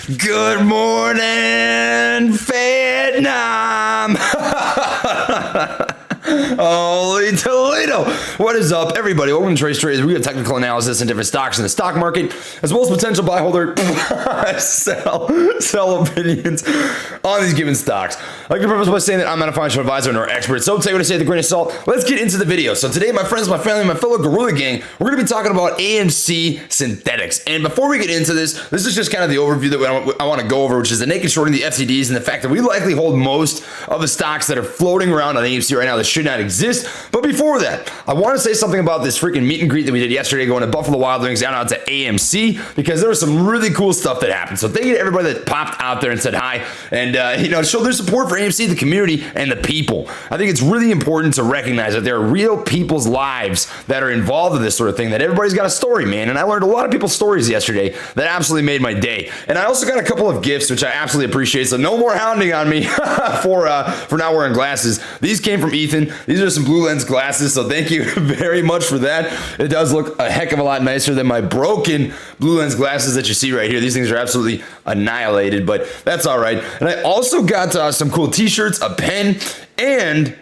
Good morning, Vietnam. Holy Toledo. What is up, everybody? Welcome to Trey's Trades. We have technical analysis and different stocks in the stock market, as well as potential buy, holder, sell opinions on these given stocks. I like to preface by saying that I'm not a financial advisor nor expert, so take what I say with a grain of salt. Let's get into the video. So today, my friends, my family, my fellow Gorilla Gang, we're going to be talking about AMC Synthetics. And before we get into this is just kind of the overview that I want to go over, which is the naked shorting, the FCDs, and the fact that we likely hold most of the stocks that are floating around on AMC right now that should not exist. But before that, I want to say something about this freaking meet and greet that we did yesterday going to Buffalo Wild Wings down out to AMC, because there was some really cool stuff that happened. So thank you to everybody that popped out there and said hi and showed their support for AMC, the community, and the people. I think it's really important to recognize that there are real people's lives that are involved in this sort of thing, that everybody's got a story, man. And I learned a lot of people's stories yesterday that absolutely made my day. And I also got a couple of gifts, which I absolutely appreciate. So no more hounding on me for not wearing glasses. These came from Ethan. These are some blue lens glasses, so thank you very much for that. It does look a heck of a lot nicer than my broken blue lens glasses that you see right here. These things are absolutely annihilated, but that's all right. And I also got some cool t-shirts, a pen, and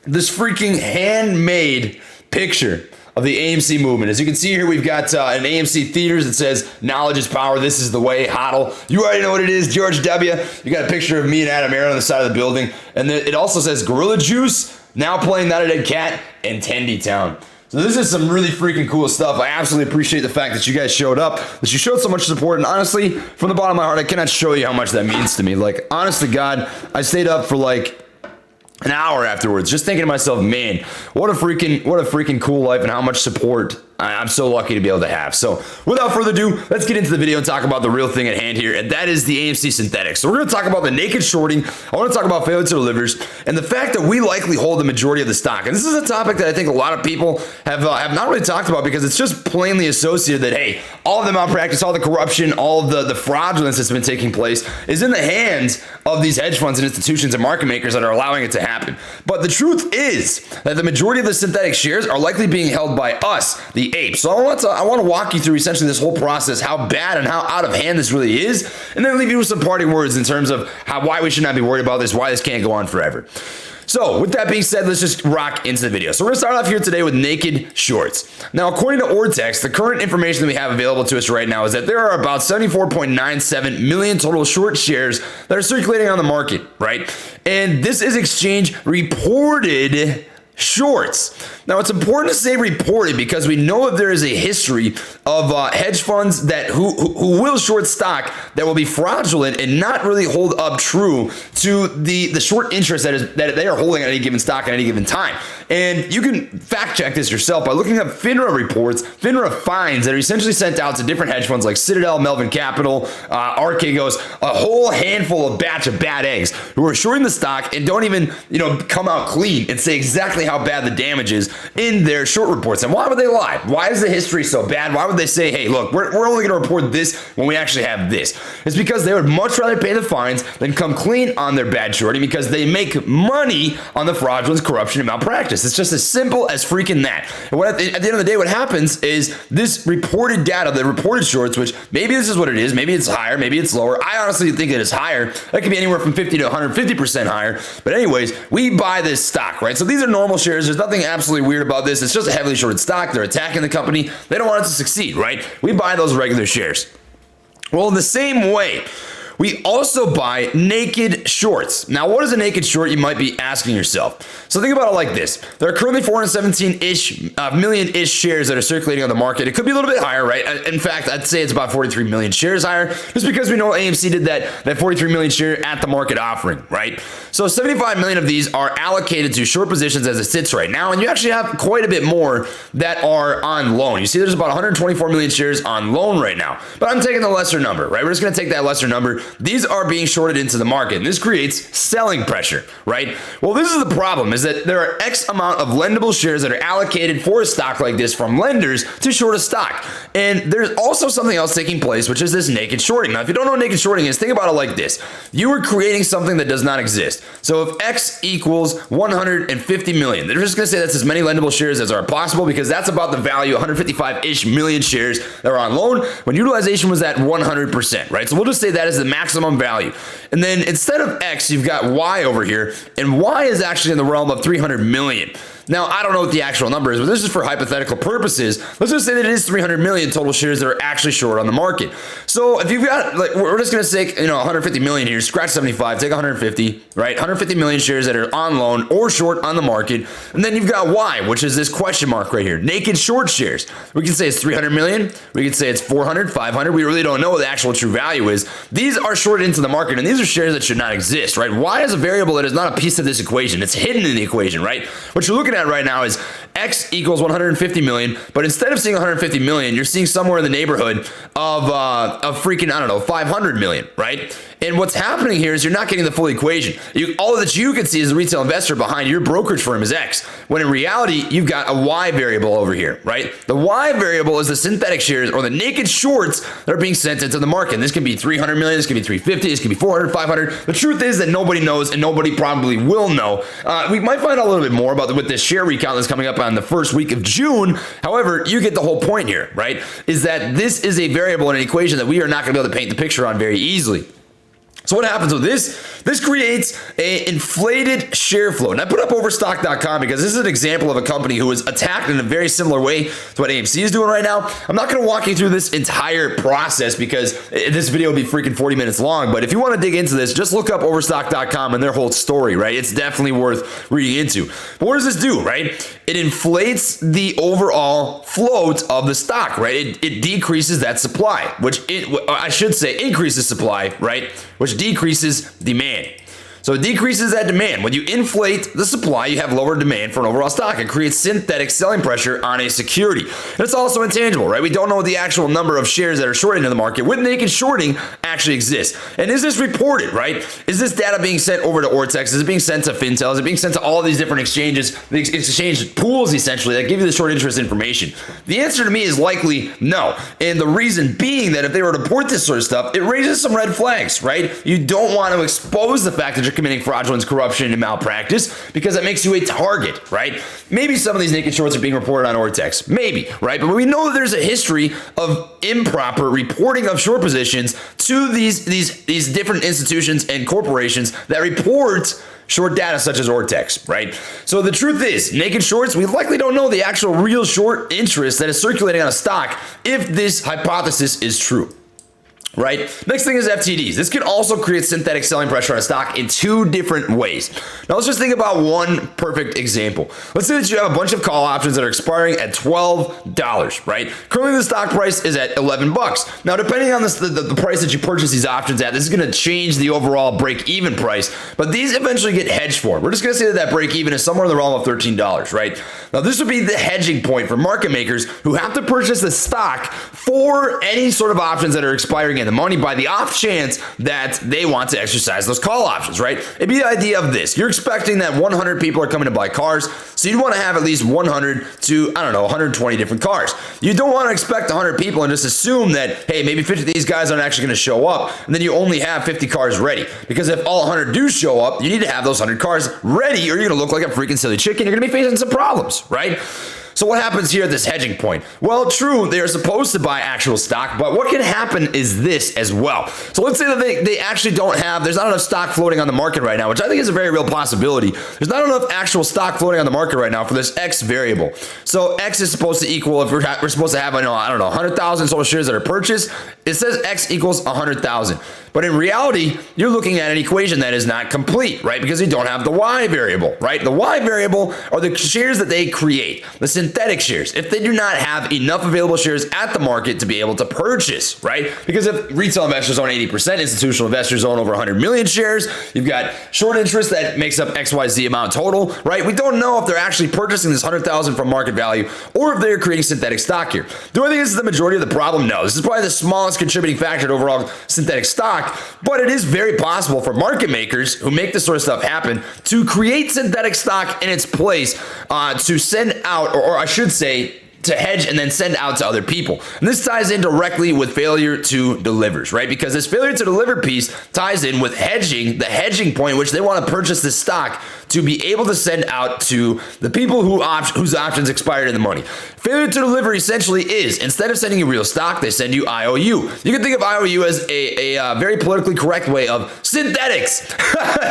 this freaking handmade picture of the AMC movement. As you can see here, we've got an AMC theaters that says, "Knowledge is power, this is the way, HODL." You already know what it is, George W. You got a picture of me and Adam Aaron on the side of the building. And then it also says, "Gorilla Juice, now playing Not a Dead Cat in Tendy Town." So this is some really freaking cool stuff. I absolutely appreciate the fact that you guys showed up, that you showed so much support. And honestly, from the bottom of my heart, I cannot show you how much that means to me. Like, honest to God, I stayed up for like an hour afterwards, just thinking to myself, man, what a freaking cool life, and how much support I'm so lucky to be able to have. So without further ado, let's get into the video and talk about the real thing at hand here, and that is the AMC Synthetics. So we're going to talk about the naked shorting. I want to talk about failure to delivers and the fact that we likely hold the majority of the stock. And this is a topic that I think a lot of people have not really talked about, because it's just plainly associated that, hey, all of the malpractice, all the corruption, all of the fraudulence that's been taking place is in the hands of these hedge funds and institutions and market makers that are allowing it to happen. But the truth is that the majority of the synthetic shares are likely being held by us, the apes. So I want to walk you through essentially this whole process, how bad and how out of hand this really is, and then leave you with some parting words in terms of why we should not be worried about this, why this can't go on forever. So with that being said, let's just rock into the video. So we're going to start off here today with naked shorts. Now, according to Ortex, the current information that we have available to us right now is that there are about 74.97 million total short shares that are circulating on the market, right? And this is exchange reported shorts. Now, it's important to say reported, because we know that there is a history of hedge funds that who will short stock that will be fraudulent and not really hold up true to the short interest that they are holding at any given stock at any given time. And you can fact check this yourself by looking up FINRA reports, FINRA fines that are essentially sent out to different hedge funds like Citadel, Melvin Capital, Archegos, a whole handful of batch of bad eggs who are shorting the stock and don't even come out clean and say exactly how bad the damage is in their short reports. And why would they lie? Why is the history so bad? Why would they say, hey, look, we're only going to report this when we actually have this? It's because they would much rather pay the fines than come clean on their bad shorting, because they make money on the fraudulence, corruption, and malpractice. It's just as simple as freaking that. And at the end of the day, what happens is this reported data, the reported shorts, which maybe this is what it is, maybe it's higher, maybe it's lower. I honestly think that it's higher. That could be anywhere from 50 to 150% higher. But anyways, we buy this stock, right? So these are normal shares. There's nothing absolutely weird about this. It's just a heavily shorted stock. They're attacking the company. They don't want it to succeed, right? We buy those regular shares. Well, in the same way, we also buy naked shorts. Now, what is a naked short, you might be asking yourself? So think about it like this. There are currently 417-ish million-ish shares that are circulating on the market. It could be a little bit higher, right? In fact, I'd say it's about 43 million shares higher, just because we know AMC did that 43 million share at the market offering, right? So 75 million of these are allocated to short positions as it sits right now, and you actually have quite a bit more that are on loan. You see there's about 124 million shares on loan right now, but I'm taking the lesser number, right? We're just going to take that lesser number these are being shorted into the market, and this creates selling pressure, right? Well, this is the problem, is that there are X amount of lendable shares that are allocated for a stock like this from lenders to short a stock. And there's also something else taking place, which is this naked shorting. Now, if you don't know what naked shorting is, think about it like this. You are creating something that does not exist. So if X equals 150 million, they're just going to say that's as many lendable shares as are possible, because that's about the value, 155-ish million shares that are on loan when utilization was at 100%, right? So we'll just say that is the maximum value. And then instead of X, you've got Y over here, and Y is actually in the realm of 300 million. Now, I don't know what the actual number is, but this is for hypothetical purposes. Let's just say that it is 300 million total shares that are actually short on the market. So if you've got, like, we're just going to take, 150 million here, scratch 75, take 150, right? 150 million shares that are on loan or short on the market. And then you've got Y, which is this question mark right here, naked short shares. We can say it's 300 million. We can say it's 400, 500. We really don't know what the actual true value is. These are shorted into the market, and these are shares that should not exist, right? Y is a variable that is not a piece of this equation. It's hidden in the equation, right? What you're looking at right now is X equals 150 million, but instead of seeing 150 million, you're seeing somewhere in the neighborhood of freaking, 500 million, right? And what's happening here is you're not getting the full equation. All that you can see as a retail investor behind your brokerage firm is X, when in reality, you've got a Y variable over here, right? The Y variable is the synthetic shares or the naked shorts that are being sent into the market. And this can be 300 million, this can be 350, this can be 400, 500. The truth is that nobody knows, and nobody probably will know. We might find out a little bit more about with this share recount that's coming up on the first week of June. However, you get the whole point here, right? Is that this is a variable in an equation that we are not going to be able to paint the picture on very easily. So what happens with this? This creates an inflated share flow. And I put up overstock.com because this is an example of a company who was attacked in a very similar way to what AMC is doing right now. I'm not going to walk you through this entire process because this video will be freaking 40 minutes long. But if you want to dig into this, just look up overstock.com and their whole story, right? It's definitely worth reading into. But what does this do, right? It inflates the overall float of the stock, right? It decreases that supply, I should say increases supply, right? Which decreases demand. So it decreases that demand. When you inflate the supply, you have lower demand for an overall stock. It creates synthetic selling pressure on a security. And it's also intangible, right? We don't know the actual number of shares that are shorted in the market with naked shorting actually exists. And is this reported, right? Is this data being sent over to Ortex? Is it being sent to Fintel? Is it being sent to all these different exchanges, the exchange pools essentially that give you the short interest information? The answer to me is likely no. And the reason being that if they were to report this sort of stuff, it raises some red flags, right? You don't want to expose the fact that you're committing fraudulence, corruption, and malpractice because that makes you a target, right? Maybe some of these naked shorts are being reported on Ortex, maybe, right? But we know that there's a history of improper reporting of short positions to these different institutions and corporations that report short data such as Ortex, right? So the truth is, naked shorts, we likely don't know the actual real short interest that is circulating on a stock if this hypothesis is true. Right? Next thing is FTDs. This can also create synthetic selling pressure on a stock in two different ways. Now let's just think about one perfect example. Let's say that you have a bunch of call options that are expiring at $12, right? Currently the stock price is at 11 bucks. Now depending on the price that you purchase these options at, this is going to change the overall break-even price, but these eventually get hedged for. We're just going to say that break-even is somewhere in the realm of $13, right? Now this would be the hedging point for market makers who have to purchase the stock for any sort of options that are expiring in the money by the off chance that they want to exercise those call options, right? It'd be the idea of this. You're expecting that 100 people are coming to buy cars, so you'd want to have at least 100 to, 120 different cars. You don't want to expect 100 people and just assume that, hey, maybe 50 of these guys aren't actually going to show up, and then you only have 50 cars ready. Because if all 100 do show up, you need to have those 100 cars ready, or you're going to look like a freaking silly chicken. You're going to be facing some problems, right? So what happens here at this hedging point? Well, true, they are supposed to buy actual stock, but what can happen is this as well. So let's say that they actually there's not enough stock floating on the market right now, which I think is a very real possibility. There's not enough actual stock floating on the market right now for this X variable. So X is supposed to equal, if we're supposed to have, 100,000 total shares that are purchased, it says X equals 100,000. But in reality, you're looking at an equation that is not complete, right? Because you don't have the Y variable, right? The Y variable are the shares that they create, the synthetic shares. If they do not have enough available shares at the market to be able to purchase, right? Because if retail investors own 80%, institutional investors own over 100 million shares, you've got short interest that makes up XYZ amount total, right? We don't know if they're actually purchasing this 100,000 from market value or if they're creating synthetic stock here. Do I think this is the majority of the problem? No. This is probably the smallest strongest contributing factor to overall synthetic stock, but it is very possible for market makers who make this sort of stuff happen to create synthetic stock in its place to send out, or I should say, to hedge and then send out to other people. And this ties in directly with failure to delivers, right? Because this failure to deliver piece ties in with hedging, the hedging point, which they want to purchase this stock to be able to send out to the people whose options expired in the money. Failure to deliver essentially is, instead of sending you real stock, they send you IOU. You can think of IOU as a very politically correct way of synthetics.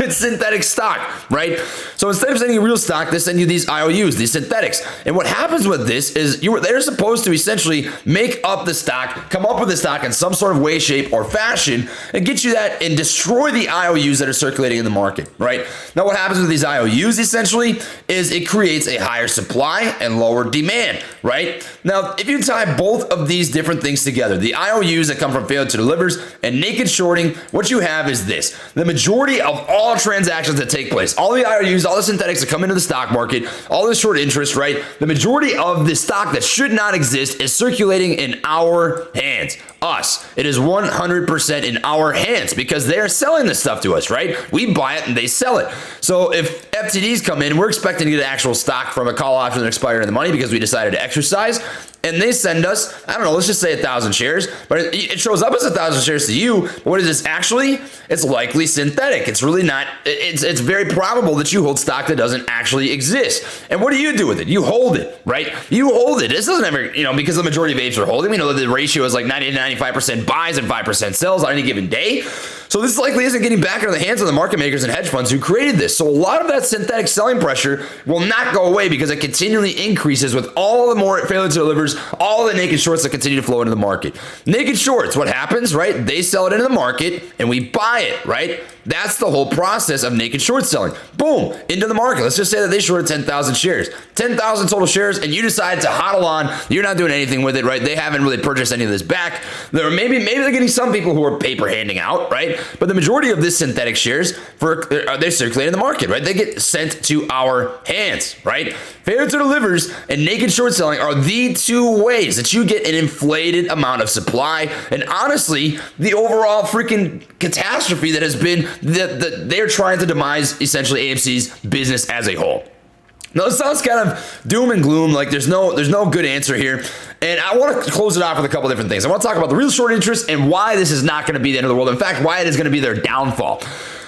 It's synthetic stock, right? So instead of sending you real stock, they send you these IOUs, these synthetics. And what happens with this is they're supposed to essentially make up the stock, come up with the stock in some sort of way, shape, or fashion, and get you that and destroy the IOUs that are circulating in the market, right? Now, what happens with these IOUs essentially is it creates a higher supply and lower demand, right? Now, if you tie both of these different things together, the IOUs that come from failure to delivers and naked shorting, what you have is this. The majority of all transactions that take place, all the IOUs, all the synthetics that come into the stock market, all the short interest, right? The majority of the stock that should not exist is circulating in our hands, us. It is 100% in our hands because they're selling this stuff to us, right? We buy it and they sell it. So if FTDs come in, we're expecting to get actual stock from a call option that expired in the money because we decided to exercise, and they send us, I don't know, let's just say 1,000 shares, but it shows up as 1,000 shares to you. But what is this actually? It's likely synthetic. It's really not, it's very probable that you hold stock that doesn't actually exist. And what do you do with it? You hold it, right? You hold it. This doesn't ever, because the majority of apes are holding. We know that the ratio is like 90 to 95% buys and 5% sells on any given day. So this likely isn't getting back into the hands of the market makers and hedge funds who created this. So a lot of that synthetic selling pressure will not go away because it continually increases with all the more failure to delivers, all the naked shorts that continue to flow into the market. Naked shorts, what happens, right? They sell it into the market and we buy it, right? That's the whole process of naked short selling. Boom, into the market. Let's just say that they shorted 10,000 shares, 10,000 total shares, and you decide to hodl on. You're not doing anything with it, right? They haven't really purchased any of this back. Maybe they're getting some people who are paper handing out, right? But the majority of this synthetic shares, they circulate in the market, right? They get sent to our hands, right? Failure to delivers and naked short selling are the two ways that you get an inflated amount of supply. And honestly, the overall freaking catastrophe that has been that they're trying to demise essentially AMC's business as a whole. Now, this sounds kind of doom and gloom, like there's no good answer here. And I want to close it off with a couple different things. I want to talk about the real short interest and why this is not going to be the end of the world. In fact, why it is going to be their downfall.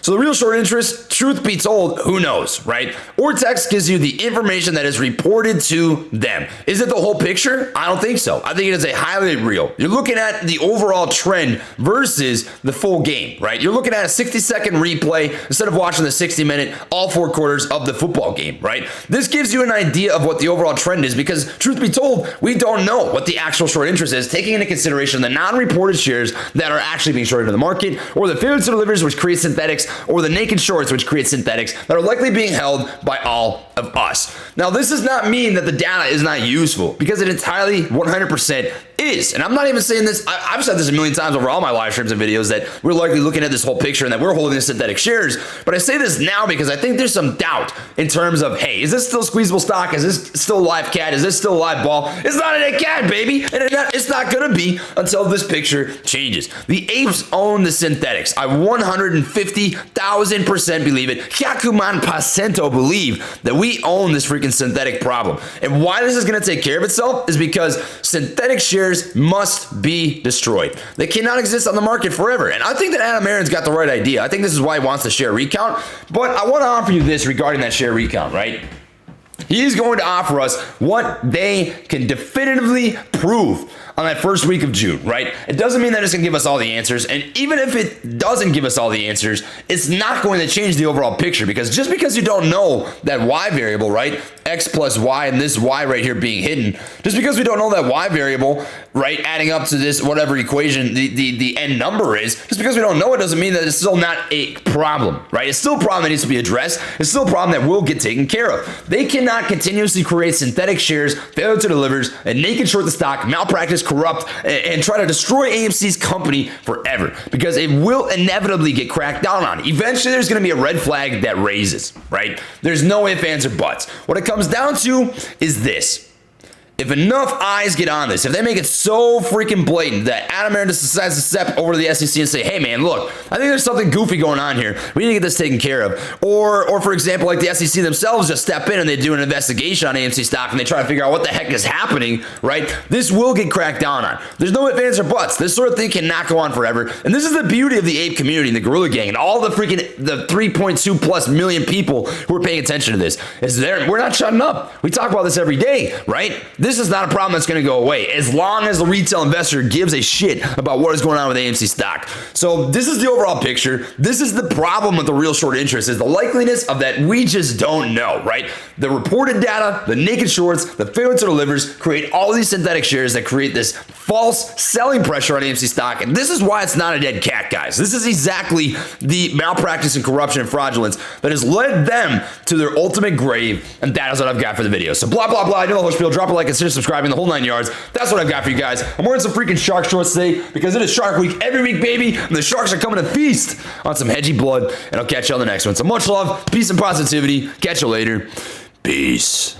So the real short interest, truth be told, who knows, right? Ortex gives you the information that is reported to them. Is it the whole picture? I don't think so. I think it is a highlight reel. You're looking at the overall trend versus the full game, right? You're looking at a 60-second replay instead of watching the 60-minute, all 4 quarters of the football game, right? This gives you an idea of what the overall trend is because, truth be told, we don't know what the actual short interest is, taking into consideration the non-reported shares that are actually being shorted in the market, or the failure to delivers, which creates synthetics, or the naked shorts, which create synthetics that are likely being held by all of us. Now, this does not mean that the data is not useful because it entirely 100% is. And I'm not even saying this, I've said this a million times over all my live streams and videos that we're likely looking at this whole picture and that we're holding the synthetic shares. But I say this now because I think there's some doubt in terms of, hey, is this still squeezable stock? Is this still live cat? Is this still live ball? It's not a cat, baby. And it's not going to be until this picture changes. The apes own the synthetics. I 150,000% believe it. Kyakuman Pasento believe that we own this freaking synthetic problem. And why this is going to take care of itself is because synthetic shares must be destroyed. They cannot exist on the market forever. And I think that Adam Aaron's got the right idea. I think this is why he wants the share recount. But I want to offer you this regarding that share recount, right? He's going to offer us what they can definitively prove on that first week of June, right? It doesn't mean that it's going to give us all the answers. And even if it doesn't give us all the answers, it's not going to change the overall picture because just because you don't know that Y variable, right? X plus Y and this Y right here being hidden, just because we don't know that Y variable, right? Adding up to this, whatever equation the end number is, just because we don't know it doesn't mean that it's still not a problem, right? It's still a problem that needs to be addressed. It's still a problem that will get taken care of. They cannot continuously create synthetic shares, failure to delivers, and naked short the stock, malpractice, corrupt, and try to destroy AMC's company forever because it will inevitably get cracked down on. Eventually, there's going to be a red flag that raises, right? There's no ifs, ands, or buts. What it comes down to is this. if enough eyes get on this, if they make it so freaking blatant that Adam Aron just decides to step over to the SEC and say, hey man, look, I think there's something goofy going on here. We need to get this taken care of. Or for example, like the SEC themselves just step in and they do an investigation on AMC stock and they try to figure out what the heck is happening, right? This will get cracked down on. There's no ifs, ands, or buts. This sort of thing cannot go on forever. And this is the beauty of the ape community and the Gorilla Gang and all the 3.2 plus million people who are paying attention to this. We're not shutting up. We talk about this every day, right? This is not a problem that's going to go away as long as the retail investor gives a shit about what is going on with AMC stock. So this is the overall picture. This is the problem with the real short interest, is the likeliness of that we just don't know, right? The reported data, the naked shorts, the failure to delivers create all these synthetic shares that create this false selling pressure on AMC stock. And this is why it's not a dead cat, guys. This is exactly the malpractice and corruption and fraudulence that has led them to their ultimate grave. And that is what I've got for the video. So blah, blah, blah. I know the whole spiel. Drop a like, consider subscribing, the whole 9 yards. That's what I've got for you guys. I'm wearing some freaking shark shorts today because it is Shark Week every week, baby. And the sharks are coming to feast on some hedgy blood. And I'll catch you on the next one. So much love, peace, and positivity. Catch you later. Peace.